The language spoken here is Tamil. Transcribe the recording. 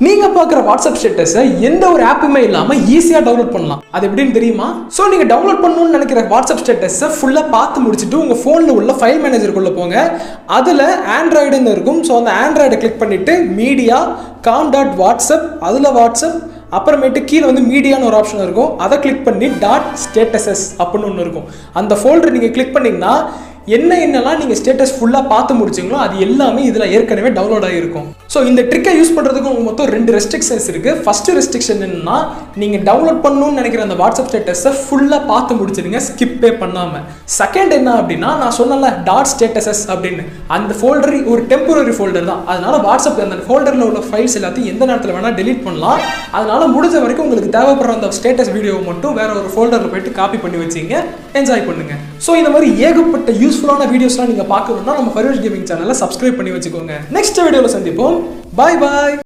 நீங்க பார்க்குற வாட்ஸ்அப் ஸ்டேட்டஸை எந்த ஒரு ஆப்புமே இல்லாமல் ஈஸியாக டவுன்லோட் பண்ணலாம். அது எப்படின்னு தெரியுமா? ஸோ நீங்கள் டவுன்லோட் பண்ணணும்னு நினைக்கிற வாட்ஸ்அப் ஸ்டேட்டஸை ஃபுல்லாக பார்த்து முடிச்சுட்டு உங்கள் ஃபோனில் உள்ள ஃபைல் மேனேஜருக்குள்ளே போங்க. அதில் ஆண்ட்ராய்டுன்னு இருக்கும். ஸோ அந்த ஆண்ட்ராய்டை கிளிக் பண்ணிவிட்டு மீடியா com.whatsapp, அதில் வாட்ஸ்அப், அப்புறமேட்டு கீழே வந்து மீடியான்னு ஒரு ஆப்ஷன் இருக்கும். அதை கிளிக் பண்ணி .statuses அப்படின்னு ஒன்று இருக்கும். அந்த ஃபோல்டர் நீங்கள் கிளிக் பண்ணிங்கன்னா என்னெல்லாம் நீங்கள் ஸ்டேட்டஸ் ஃபுல்லாக பார்த்து முடிச்சிங்களோ அது எல்லாமே இதில் ஏற்கனவே டவுன்லோட் ஆகிருக்கும். ஸோ இந்த ட்ரிக்கை யூஸ் பண்ணுறதுக்கு உங்களுக்கு மொத்தம் 2 ரெஸ்ட்ரிக்ஷன்ஸ் இருக்குது. ஃபஸ்ட்டு ரெஸ்ட்ரிக்ஷன் என்னன்னா, நீங்கள் டவுன்லோட் பண்ணணும்னு நினைக்கிற அந்த வாட்ஸ்அப் ஸ்டேட்டஸை ஃபுல்லாக பார்த்து முடிச்சிடுங்க, ஸ்கிப்பே பண்ணாமல். செகண்ட் என்ன அப்படின்னா, நான் சொன்னல .statuses அப்படின்னு, அந்த ஃபோல்டர் ஒரு டெம்பரரி ஃபோல்டர் தான். அதனால வாட்ஸ்அப் அந்த ஃபோல்டரில் உள்ள ஃபைல்ஸ் எல்லாத்தையும் எந்த நேரத்தில் வேணால் டெலீட் பண்ணலாம். அதனால முடிஞ்ச வரைக்கும் உங்களுக்கு தேவைப்படுற அந்த ஸ்டேட்டஸ் வீடியோவை மட்டும் வேற ஒரு ஃபோல்டரில் போயிட்டு காப்பி பண்ணி வச்சிங்க, என்ஜாய் பண்ணுங்க. ஸோ இந்த மாதிரி ஏகப்பட்ட யூஸ்ஃபுல்லான வீடியோஸ்லாம் நீங்கள் பார்க்கணும்னா நம்ம ஃபர்வேஷ் கேமிங் சேனலை சப்ஸ்கிரைப் பண்ணி வச்சுக்கோங்க. நெக்ஸ்ட் வீடியோவில் சந்திப்போம். பாய் பாய்.